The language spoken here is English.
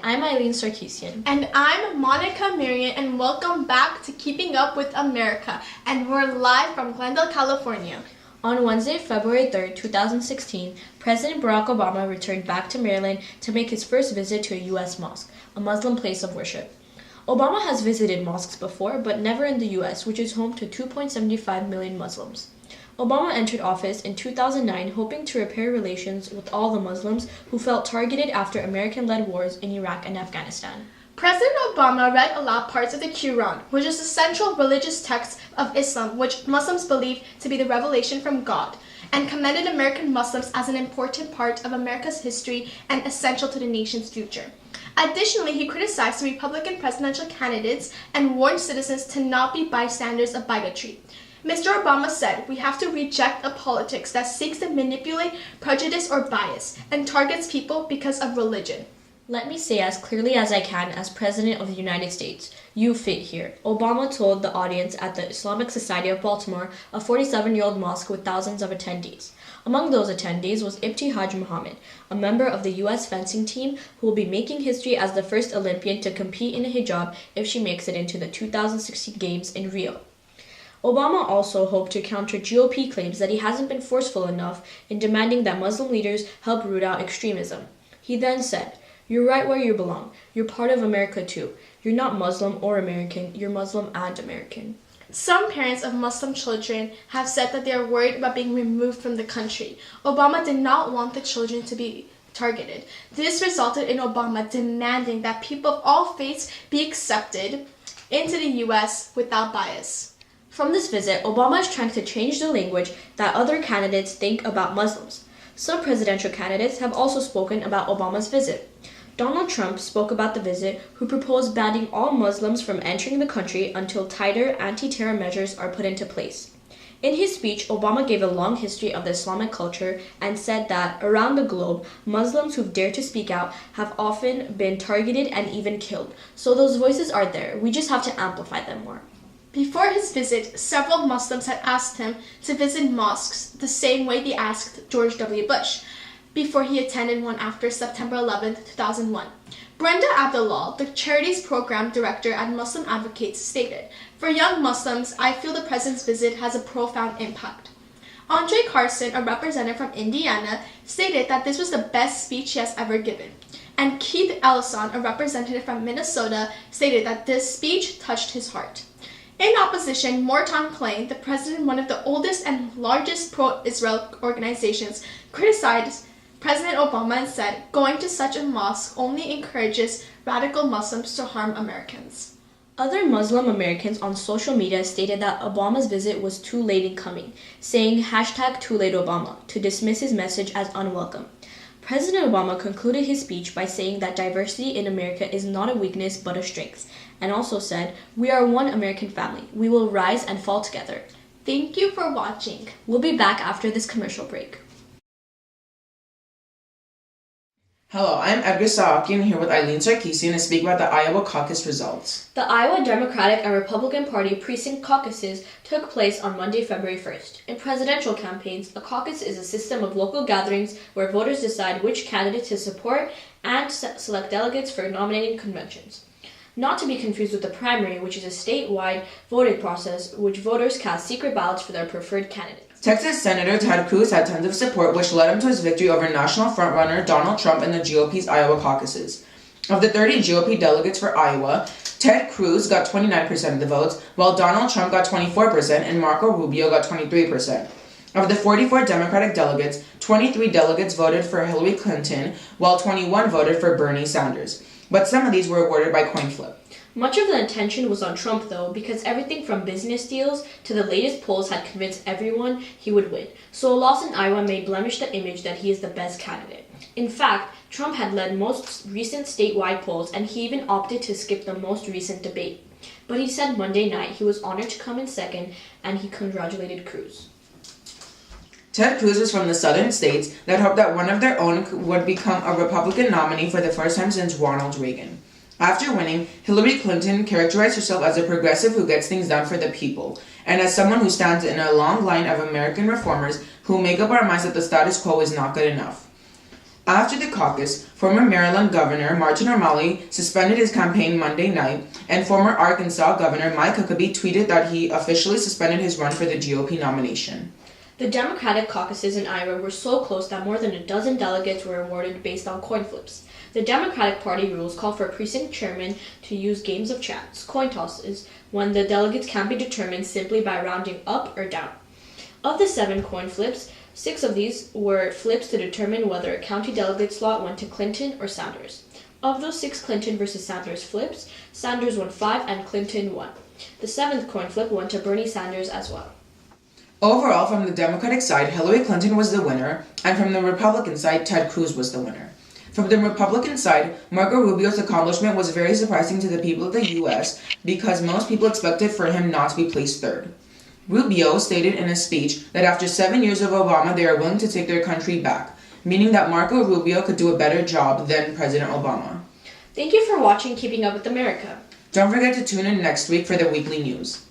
I'm Eileen Sarkisian. And I'm Monica Marion, and welcome back to Keeping Up with America. And we're live from Glendale, California. On Wednesday, February 3rd, 2016, President Barack Obama returned back to Maryland to make his first visit to a U.S. mosque, a Muslim place of worship. Obama has visited mosques before, but never in the U.S., which is home to 2.75 million Muslims. Obama entered office in 2009 hoping to repair relations with all the Muslims who felt targeted after American-led wars in Iraq and Afghanistan. President Obama read aloud parts of the Quran, which is the central religious text of Islam, which Muslims believe to be the revelation from God, and commended American Muslims as an important part of America's history and essential to the nation's future. Additionally, he criticized the Republican presidential candidates and warned citizens to not be bystanders of bigotry. Mr. Obama said, "We have to reject a politics that seeks to manipulate, prejudice, or bias, and targets people because of religion." Let me say as clearly as I can as President of the United States, you fit here, Obama told the audience at the Islamic Society of Baltimore, a 47-year-old mosque with thousands of attendees. Among those attendees was Ibtihaj Muhammad, a member of the U.S. fencing team who will be making history as the first Olympian to compete in a hijab if she makes it into the 2016 Games in Rio. Obama also hoped to counter GOP claims that he hasn't been forceful enough in demanding that Muslim leaders help root out extremism. He then said, "You're right where you belong. You're part of America too. You're not Muslim or American, you're Muslim and American." Some parents of Muslim children have said that they are worried about being removed from the country. Obama did not want the children to be targeted. This resulted in Obama demanding that people of all faiths be accepted into the U.S. without bias. From this visit, Obama is trying to change the language that other candidates think about Muslims. Some presidential candidates have also spoken about Obama's visit. Donald Trump spoke about the visit, who proposed banning all Muslims from entering the country until tighter anti-terror measures are put into place. In his speech, Obama gave a long history of the Islamic culture and said that, around the globe, Muslims who've dared to speak out have often been targeted and even killed. So those voices are there. We just have to amplify them more. Before his visit, several Muslims had asked him to visit mosques the same way they asked George W. Bush before he attended one after September 11, 2001. Brenda Abdullah, the charity's program director at Muslim Advocates, stated, "For young Muslims, I feel the president's visit has a profound impact." Andre Carson, a representative from Indiana, stated that this was the best speech he has ever given. And Keith Ellison, a representative from Minnesota, stated that this speech touched his heart. In opposition, Morton claimed the president, one of the oldest and largest pro-Israel organizations, criticized President Obama and said, "Going to such a mosque only encourages radical Muslims to harm Americans." Other Muslim Americans on social media stated that Obama's visit was too late in coming, saying #TooLateObama to dismiss his message as unwelcome. President Obama concluded his speech by saying that diversity in America is not a weakness but a strength, and also said, "We are one American family. We will rise and fall together." Thank you for watching. We'll be back after this commercial break. Hello, I'm Edgar Saakian here with Eileen Sarkisian to speak about the Iowa caucus results. The Iowa Democratic and Republican Party precinct caucuses took place on Monday, February 1st. In presidential campaigns, a caucus is a system of local gatherings where voters decide which candidate to support and select delegates for nominating conventions. Not to be confused with the primary, which is a statewide voting process which voters cast secret ballots for their preferred candidate. Texas Senator Ted Cruz had tons of support, which led him to his victory over national frontrunner Donald Trump in the GOP's Iowa caucuses. Of the 30 GOP delegates for Iowa, Ted Cruz got 29% of the votes, while Donald Trump got 24% and Marco Rubio got 23%. Of the 44 Democratic delegates, 23 delegates voted for Hillary Clinton, while 21 voted for Bernie Sanders. But some of these were awarded by coin flip. Much of the attention was on Trump, though, because everything from business deals to the latest polls had convinced everyone he would win. So a loss in Iowa may blemish the image that he is the best candidate. In fact, Trump had led most recent statewide polls, and he even opted to skip the most recent debate. But he said Monday night he was honored to come in second, and he congratulated Cruz. Ted Cruz was from the southern states that hoped that one of their own would become a Republican nominee for the first time since Ronald Reagan. After winning, Hillary Clinton characterized herself as a progressive who gets things done for the people, and as someone who stands in a long line of American reformers who make up our minds that the status quo is not good enough. After the caucus, former Maryland Governor Martin O'Malley suspended his campaign Monday night, and former Arkansas Governor Mike Huckabee tweeted that he officially suspended his run for the GOP nomination. The Democratic caucuses in Iowa were so close that more than a dozen delegates were awarded based on coin flips. The Democratic Party rules call for precinct chairmen to use games of chance, coin tosses, when the delegates can be determined simply by rounding up or down. Of the 7 coin flips, 6 of these were flips to determine whether a county delegate slot went to Clinton or Sanders. Of those 6 Clinton versus Sanders flips, Sanders won 5 and Clinton won. The 7th coin flip went to Bernie Sanders as well. Overall, from the Democratic side, Hillary Clinton was the winner, and from the Republican side, Ted Cruz was the winner. From the Republican side, Marco Rubio's accomplishment was very surprising to the people of the U.S. because most people expected for him not to be placed third. Rubio stated in a speech that after 7 years of Obama, they are willing to take their country back, meaning that Marco Rubio could do a better job than President Obama. Thank you for watching Keeping Up with America. Don't forget to tune in next week for the weekly news.